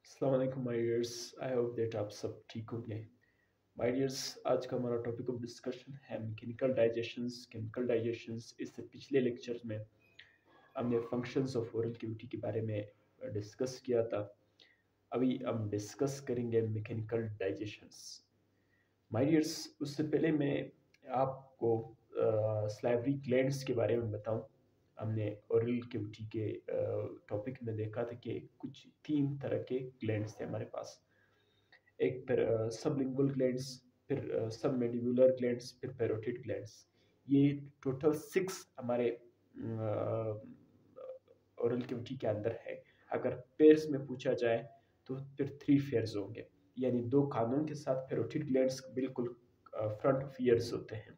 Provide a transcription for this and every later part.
अस्सलाम वालेकुम my dears. I hope that आप सब ठीक होंगे। माय डियर्स, आज का हमारा टॉपिक ऑफ डिस्कशन है मैकेनिकल डाइजेशंस, केमिकल डाइजेशंस। इससे पिछले लेक्चर्स में हमने फंक्शंस ऑफ ओरल कैविटी के बारे में डिस्कस किया था। अभी हम डिस्कस करेंगे मैकेनिकल डाइजेशंस। माय डियर्स, उससे पहले मैं आपको स्लाइवरी ग्लैंड्स के बारे में बताऊं। हमने ओरल कैविटी के टॉपिक में देखा था कि कुछ 3 तरह के ग्लैंड्स थे हमारे पास। एक फिर सबलिंगुअल ग्लैंड्स, फिर सबमेंडिबुलर ग्लैंड्स, फिर पैरोटिड ग्लैंड्स। ये टोटल 6 हमारे ओरल कैविटी के अंदर है। अगर पेयर्स में पूछा जाए तो फिर 3 पेयर्स होंगे, यानी 2 कानों के साथ पैरोटिड ग्लैंड्स बिल्कुल फ्रंट ऑफ ईयर्स होते हैं।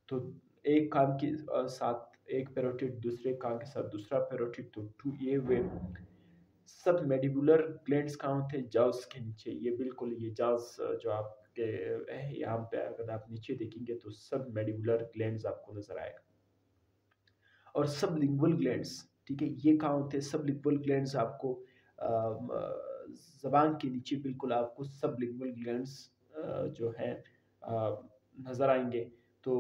तो एक कान के साथ एक पैरोटिड, दूसरे कान के साथ दूसरा पैरोटिड, तो 2 ये हुए। सब मेडिबुलर ग्लैंड्स कहाँ होते हैं? जाव्स के नीचे। ये बिल्कुल ये जाव्स जो आपके यहाँ पे अगर आप नीचे देखेंगे तो सब मेडिबुलर ग्लैंड्स आपको नजर आएगा। और सब लिंगुअल ग्लैंड्स, ठीक है, ये कहाँ होते हैं? सब लिंगुअल ग्लैंड्स आपको जबान के नीचे बिल्कुल आपको सब लिंगुअल ग्लैंड्स जो है नजर आएंगे। तो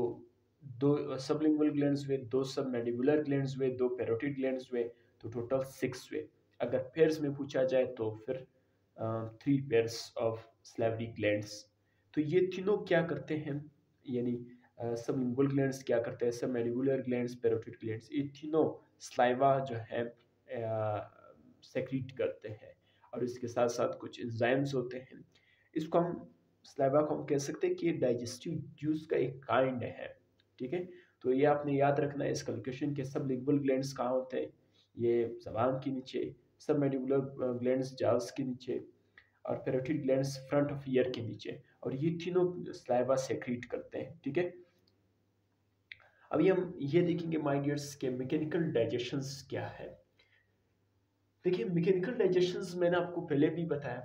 2 सबलिंगुअल ग्लैंड्स हुए, 2 सब मैंडिबुलर ग्लैंड्स हुए, 2 पैरोटिड ग्लैंड्स हुए, तो टोटल 6 हुए। अगर पेयर्स में पूछा जाए तो फिर 3 पेयर्स ऑफ स्लैवरी ग्लैंड्स। तो ये तीनों क्या करते हैं, यानी सबलिंगुअल ग्लैंड्स क्या करते हैं, सब मैंडिबुलर ग्लैंड्स, पैरोटिड ग्लैंड्स, ये तीनों स्लाइवा जो है सेक्रीट करते हैं। और इसके साथ साथ कुछ एंजाइम्स होते हैं। इसको हम स्लाइवा को हम कह सकते हैं कि ये डाइजेस्टिव जूस का एक काइंड है। ठीक है, तो ये आपने याद रखना है इस कैलकुलेशन के। सब लिंगुअल ग्लैंड्स कहाँ होते हैं? ये जबान के नीचे, सब मैंडिबुलर ग्लैंड्स जाव्स के नीचे, और parotid glands front of year के नीचे। और ये तीनों स्लाइवा सेक्रीट करते हैं। ठीक है, अभी हम ये देखेंगे माय डियर्स के मैकेनिकल डाइजेशंस क्या है। देखिए, मैकेनिकल डाइजेशंस मैंने आपको पहले भी बताया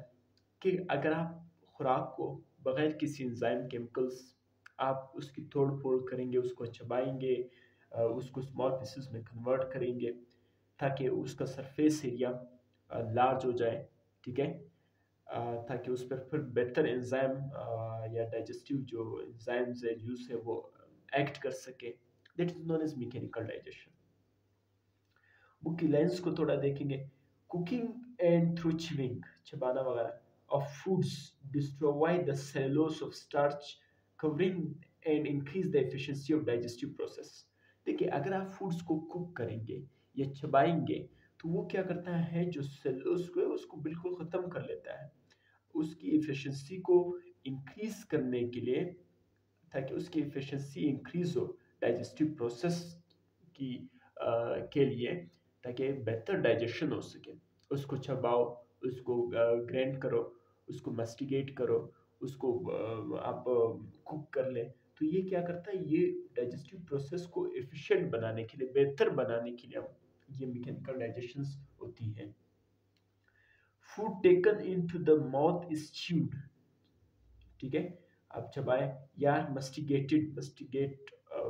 कि अगर आप खुराक को बगैर किसी एंजाइम केमिकल्स आप उसकी तोड़ फोड़ करेंगे, उसको चबाएंगे, उसको स्मॉल पीसेस में कन्वर्ट करेंगे ताकि उसका सरफेस एरिया लार्ज हो जाए। ठीक है, ताकि उस पर फिर बेहतर एंजाइम या डाइजेस्टिव जो एंजाइम्स है, जूस है, वो एक्ट कर सके। That is known as mechanical digestion. Book की लाइंस को थोड़ा देखेंगे। कुकिंग एंड थ्रू चिविंग, चबाना वगैरह of foods destroy the cellulose of starch covering and increase the efficiency of digestive process. देखिए, अगर आप फूड्स को कुक करेंगे या चबाएंगे तो वो क्या करता है, जो सेलुलोज को है उसको बिल्कुल ख़त्म कर लेता है। उसकी एफिशिएंसी को इंक्रीज करने के लिए, ताकि उसकी एफिशिएंसी इंक्रीज हो डाइजेस्टिव प्रोसेस की के लिए, ताकि बेहतर डाइजेशन हो सके। उसको चबाओ, उसको ग्राइंड करो, उसको मस्टिगेट करो, उसको आप कुक कर ले। तो ये क्या करता है, ये डाइजेस्टिव प्रोसेस को एफिशिएंट बनाने के लिए, बेहतर बनाने के लिए ये मैकेनिकल डाइजेशंस होती है। Food taken into the mouth is chewed, ठीक है, आप चबाए या मस्टिगेट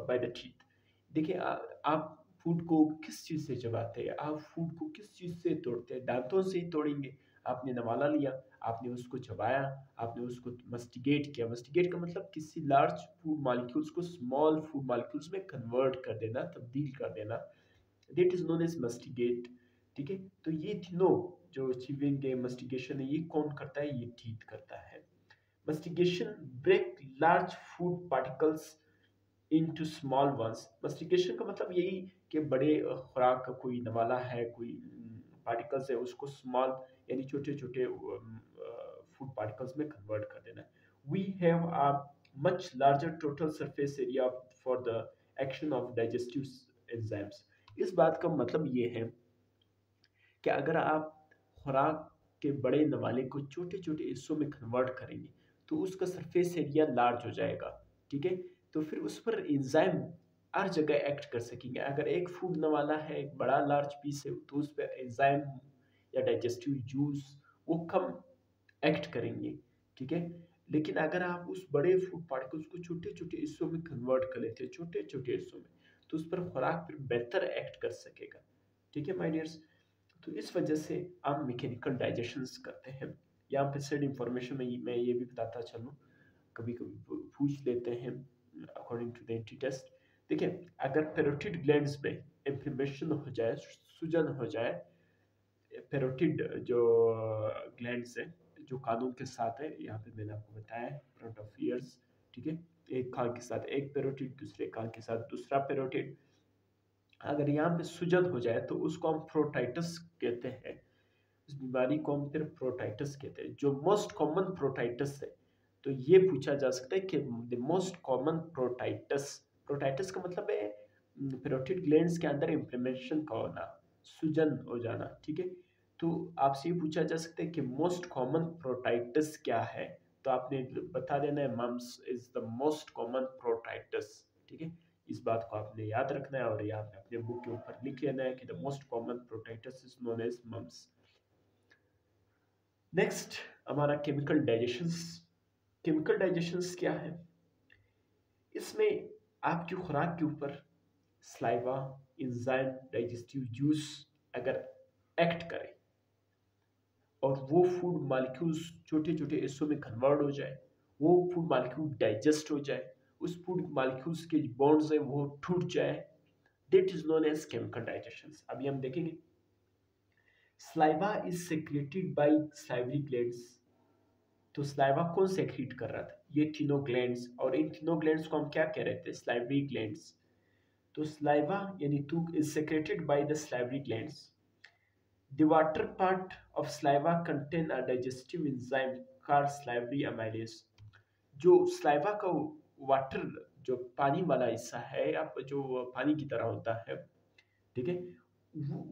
बाय द टीथ। देखिए, आप फूड को किस चीज़ से चबाते हैं? आप फूड को किस चीज़ से तोड़ते हैं? दांतों से ही तोड़ेंगे। आपने नवाला लिया, आपने उसको चबाया, आपने उसको मस्टिगेट किया। मस्टिगेट का मतलब किसी लार्ज फूड मॉलिक्यूल्स को स्मॉल फूड मॉलिक्यूल्स में कन्वर्ट कर देना, तब्दील कर देना। That is known as masticate. ठीक है, तो ये तीनों जो च्यूइंग है, मस्टिगेशन है, ये कौन करता है? ये टीथ करता है। Mastication break large food particles into small ones। Mastication का मतलब यही कि बड़े खुराक का कोई नवाला है, कोई पार्टिकल्स है, उसको स्मॉल यानी छोटे छोटे फूड पार्टिकल्स में कन्वर्ट कर देना। We have a much larger total surface area for the action of digestive enzymes. इस बात का मतलब ये है कि अगर आप खुराक के बड़े नवाले को छोटे छोटे हिस्सों में कन्वर्ट करेंगे तो उसका सरफेस एरिया लार्ज हो जाएगा। ठीक है, तो फिर उस पर एंजाइम हर जगह एक्ट कर सकेंगे। अगर एक फूड नवाला है, एक बड़ा लार्ज पीस है, तो उस पर एंजाइम या डाइजेस्टिव जूस वो कम एक्ट करेंगे। ठीक है, लेकिन अगर आप उस बड़े फूड पार्टिकल्स को छोटे छोटे हिस्सों में कन्वर्ट कर लेते हैं, छोटे छोटे हिस्सों में, तो उस पर खुराक फिर बेहतर एक्ट कर सकेगा। ठीक है माय डियर्स, तो इस वजह से हम मैकेनिकल डाइजेशंस करते हैं। यहाँ पे सेड इंफॉर्मेशन में मैं ये भी बताता चलूँ, कभी कभी पूछ लेते हैं according to the anti test. देखिए, अगर पैरोटिड ग्लैंड्स में इन्फ्लेमेशन हो जाए, सूजन हो जाए, पैरोटिड जो ग्लैंड्स है जो कानों के साथ है, यहाँ पे मैंने आपको बताया फ्रंट ऑफ ईयर्स, ठीक है, एक कान के साथ एक पैरोटिड, दूसरे कान के साथ दूसरा पैरोटिड, अगर यहाँ पे सूजन हो जाए तो उसको हम प्रोटाइटिस कहते हैं। इस बीमारी को हम फिर प्रोटाइटिस कहते हैं, जो मोस्ट कॉमन प्रोटाइटिस है। तो ये पूछा जा सकता है कि द मोस्ट कॉमन प्रोटाइटिस, प्रोटाइटिस का मतलब है पैरोटिड ग्लैंड्स के अंदर इंफ्लेमेशन का होना, सूजन हो जाना, ठीक है। तो आपसे ये पूछा जा सकता है कि मोस्ट कॉमन प्रोटाइटिस क्या है, तो आपने बता देना है mumps is the most common parotitis, ठीक है। इस बात को आपने याद रखना है और यहाँ पे अपने बुक के ऊपर लिख लेना है कि the most common parotitis is known as mumps. Next हमारा केमिकल डाइजेशंस। केमिकल डाइजेशंस क्या है? इसमें आपकी खुराक के ऊपर स्लाइवा, एंजाइम, डाइजेस्टिव जूस अगर एक्ट करे और वो फूड मॉलिक्यूल्स छोटे छोटे हिस्सों में कन्वर्ट हो जाए, वो फूड मॉलिक्यूल डाइजेस्ट हो जाए, उस फूड मॉलिक्यूल्स के बॉन्ड्स है वो टूट जाए, that is known as chemical digestions. अभी हम देखेंगे saliva is secreted by salivary glands. तो स्लाइवा कौन सेक्रीट कर रहा था? ये तीनों ग्लैंड्स, और इन तीनों ग्लैंड्स को हम क्या कह रहे थे? Salivary glands. तो स्लाइवा यानी थूक is secreted by the salivary glands. The water part of saliva contain a digestive enzyme called salivary amylase। जो स्लाइवा का वाटर, जो पानी वाला हिस्सा है, या जो पानी की तरह होता है, ठीक है,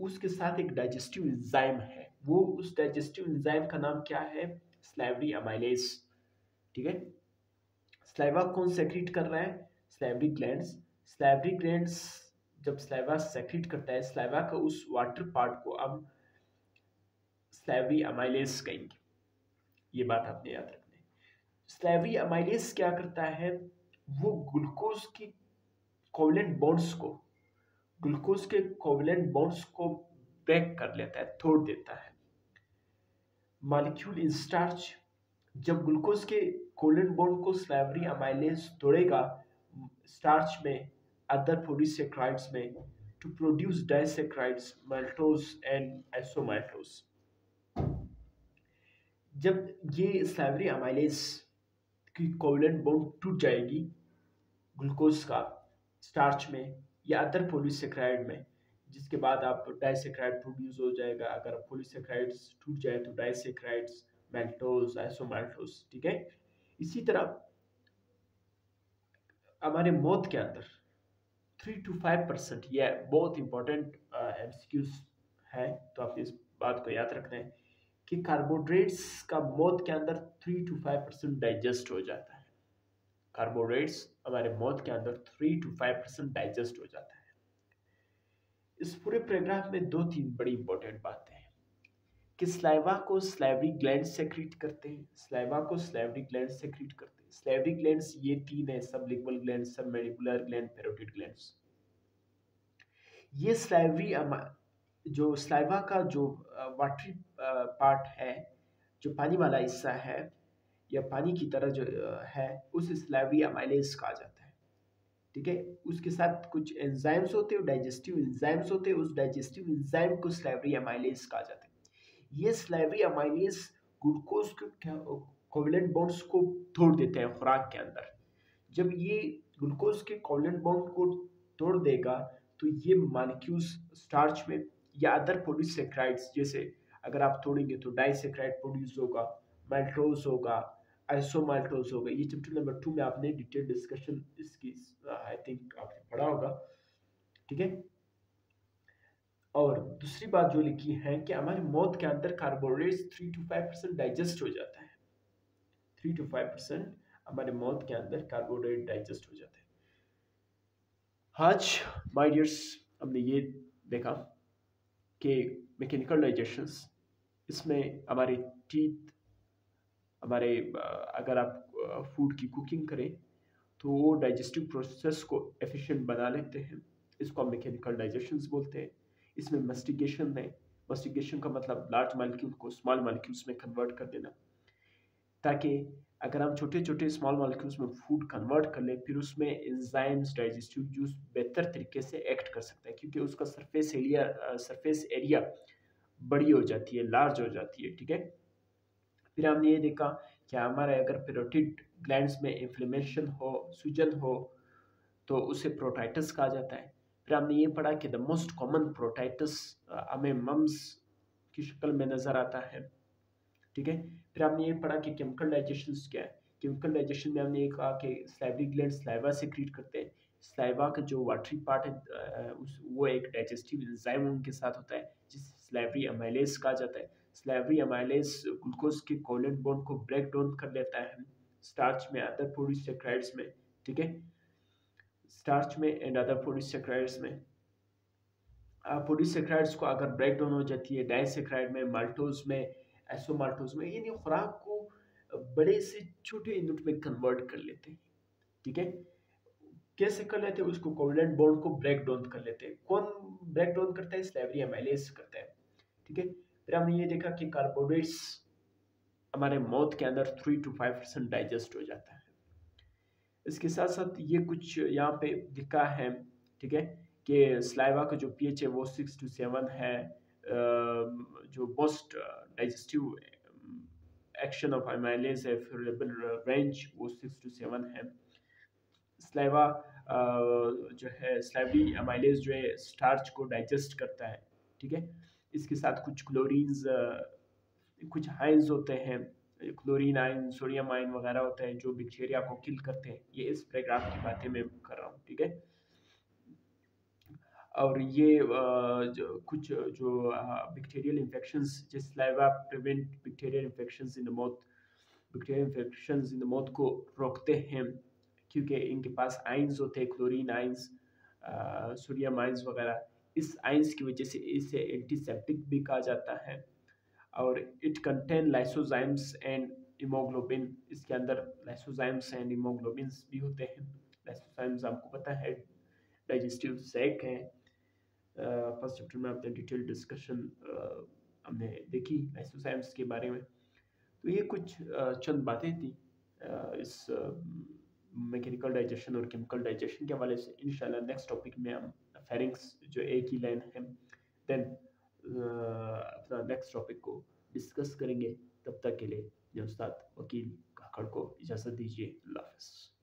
उसके साथ एक डाइजेस्टिव एंजाइम है। वो उस डाइजेस्टिव एंजाइम का नाम क्या है? स्लाइवरी अमाइलेज, ठीक है। स्लाइवा कौन सेक्रीट कर रहा है? Salivary glands. स्लाइवरी ग्लैंड्स जब स्लाइवा सेक्रीट करता है, स्लाइवा का उस वाटर पार्ट को हम स्लाइवरी अमाइलेज कहेंगे। ये बात आपने याद रखनी है। स्लाइवरी अमाइलेज क्या करता है? वो ग्लूकोज की कोवलेंट बॉन्ड्स को, ग्लूकोज के कोवलेंट बॉन्ड्स को ब्रेक कर लेता है, तोड़ देता है। मॉलिक्यूल इन स्टार्च, जब ग्लूकोज के कोवलेंट बॉन्ड को स्लाइवरी अमाइलेज तोड़ेगा स्टार्च में, अदर पॉलीसेकेराइड्स में, to produce disaccharides, maltose and isomaltose. जब ये स्लाइवरी अमाइलेज की कोवलेंट बॉन्ड टूट जाएगी ग्लूकोज का स्टार्च में या अदर पॉलीसेकेराइड में, जिसके बाद आप डाइसेकेराइड प्रोड्यूस हो जाएगा। अगर पॉलीसेकेराइड्स टूट जाए तो डाइसेकेराइड्स, माल्टोज, आइसोमाल्टोज, ठीक है। इसी तरह हमारे मौत के अंदर 3 to 5%, यह बहुत इंपॉर्टेंट एमसीक्यूज है, तो आपने इस बात को याद रखना है कि कार्बोहाइड्रेट्स का मौत के अंदर 3 to 5% डाइजेस्ट हो जाता है। कार्बोहाइड्रेट्स हमारे मौत के अंदर 3 to 5% डाइजेस्ट हो जाता है। इस पूरे पैराग्राफ में 2-3 बड़ी इंपॉर्टेंट बातें हैं कि स्लाइवा को स्लाइवरी ग्लैंड सेक्रीट करते हैं, स्लाइवा को स्लाइवरी ग्लैंड सेक्रीट करते हैं। स्लाइवरी ग्लैंड्स ये 3 है, sublingual gland, submandibular gland, parotid glands. ये स्लाइवरी जो स्लाइवा का जो वाटरी पार्ट है, जो पानी वाला हिस्सा है या पानी की तरह जो है, उस स्लाइवरी अमाइलेज कहा जाता है, ठीक है। उसके साथ कुछ एंजाइम्स होते हैं, डाइजेस्टिव एंजाइम्स होते हैं, उस डाइजेस्टिव एंजाइम को स्लाइवरी अमाइलेज कहा जाता है। ये स्लाइवरी अमाइलेज ग्लूकोज के कोवलेंट बॉन्ड्स को तोड़ देते हैं खुराक के अंदर। जब ये ग्लूकोज के कोवलेंट बॉन्ड को तोड़ देगा तो ये मॉलिक्यूल्स स्टार्च में या अदर पॉलीसेकेराइड्स, जैसे अगर आप तोड़ेंगे तो डाइसेकेराइड प्रोड्यूस होगा, माल्टोज होगा, आइसोमाल्टोज होगा। ये चैप्टर नंबर 2 में आपने डिटेल डिस्कशन इसकी आई थिंक आपने पढ़ा होगा, ठीक है। और दूसरी बात जो लिखी है कि हमारी मौत के अंदर कार्बोहाइड्रेट्स 3 to 5% डाइजेस्ट हो जाता है। 3 to 5% हमारे मौत के अंदर कार्बोहाइड्रेट डाइजेस्ट हो जाता है। आज माय डियर्स हमने ये देखा कि मैकेनिकल डाइजेशंस, इसमें हमारे टीथ, हमारे अगर आप फूड की कुकिंग करें तो वो डाइजेस्टिव प्रोसेस को एफिशिएंट बना लेते हैं, इसको हम मैकेनिकल डाइजेशंस बोलते हैं। इसमें मस्टिकेशन है, मस्टिकेशन का मतलब लार्ज मालिक्यूल को स्मॉल मालिक्यूल्स में कन्वर्ट कर देना, ताकि अगर हम छोटे छोटे स्मॉल मॉलिक्यूल्स में फूड कन्वर्ट कर ले, फिर उसमें एंजाइम्स डाइजेस्टिव जूस बेहतर तरीके से एक्ट कर सकता है, क्योंकि उसका सरफेस एरिया बड़ी हो जाती है, लार्ज हो जाती है, ठीक है। फिर हमने ये देखा कि हमारे अगर पेरोटिड ग्लैंड्स में इन्फ्लेमेशन हो, सूजन हो, तो उसे प्रोटाइटिस कहा जाता है। फिर हमने ये पढ़ा कि द मोस्ट कॉमन प्रोटाइटिस हमें मम्स की शक्ल में नज़र आता है, ठीक है। फिर हमने ये पढ़ा कि केमिकल डाइजेशन क्या है। केमिकल डाइजेशन में हमने ये कहा कि स्लाइवरी ग्लैंड स्लाइवा सेक्रीट करते हैं। स्लाइवा का जो वाटरी पार्ट है वो एक डाइजेस्टिव एंजाइम उनके साथ होता है, जिसे स्लाइवरी अमाइलेज कहा जाता है। स्लाइवरी अमाइलेज ग्लूकोज के कोवलेंट बॉन्ड को ब्रेक डाउन कर लेता है स्टार्च में, अदर पॉलीसेकेराइड्स में, ठीक है, स्टार्च में एंड अदर पॉलीसेकेराइड्स में। पॉलीसेकेराइड्स को अगर ब्रेक डाउन हो जाती है डाइसेकेराइड में, माल्टोज में, एसोमाल्टोज में, यानी खुराक को बड़े से छोटे यूनिट में कन्वर्ट कर लेते हैं, ठीक है। कैसे कर लेते हैं? उसको कोवलेंट बॉन्ड को ब्रेक डाउन कर लेते हैं। कौन ब्रेक डाउन करता है? स्लाइवरी अमाइलेज करता है, ठीक है। फिर हमने ये देखा कि कार्बोहाइड्रेट्स हमारे माउथ के अंदर 3 to 5% डाइजेस्ट हो जाता है। इसके साथ साथ ये कुछ यहाँ पे लिखा है, ठीक है, कि स्लाइवा का जो पीएच है वो 6 to 7 है। जो most digestive action of amylase है, फेवरेबल रेंज वो 6 to 7 है। स्लाइवा जो है स्लाइवरी अमाइलेज जो है स्टार्च को डाइजेस्ट करता है, ठीक है। इसके साथ कुछ क्लोरीन्स, कुछ आयंस होते हैं, क्लोरीन आयन, सोडियम आयन वगैरह होते हैं जो बैक्टीरिया को किल करते हैं। ये इस पैराग्राफ की बातें मैं कर रहा हूँ, ठीक है। और ये कुछ जो बैक्टीरियल इन्फेक्शंस, जिस saliva prevent bacterial infections in the mouth, bacterial infections in the mouth को रोकते हैं, क्योंकि इनके पास आयंस होते हैं, क्लोरीन आयंस, सोडियम आयंस वगैरह। इस आयंस की वजह से इसे एंटीसेप्टिक भी कहा जाता है। और it contain lysozymes and haemoglobin. इसके अंदर लाइसोजाइम्स एंड हीमोग्लोबिन्स भी होते हैं। लाइसोजाइम्स आपको पता है डाइजेस्टिव सैक है। फर्स्ट चैप्टर में आपने डिटेल डिस्कशन हमने देखी लाइसोजाइम्स के बारे में। तो ये कुछ चंद बातें थी इस मैकेनिकल डाइजेशन और केमिकल डाइजेशन के हवाले से। इंशाल्लाह नेक्स्ट टॉपिक में हम फेरिंग्स जो एक ही लाइन है, देन अपना नेक्स्ट टॉपिक को डिस्कस करेंगे। तब तक के लिए उस्ताद वकील काकड़ को इजाज़त दीजिए। अल्लाह हाफ़िज़।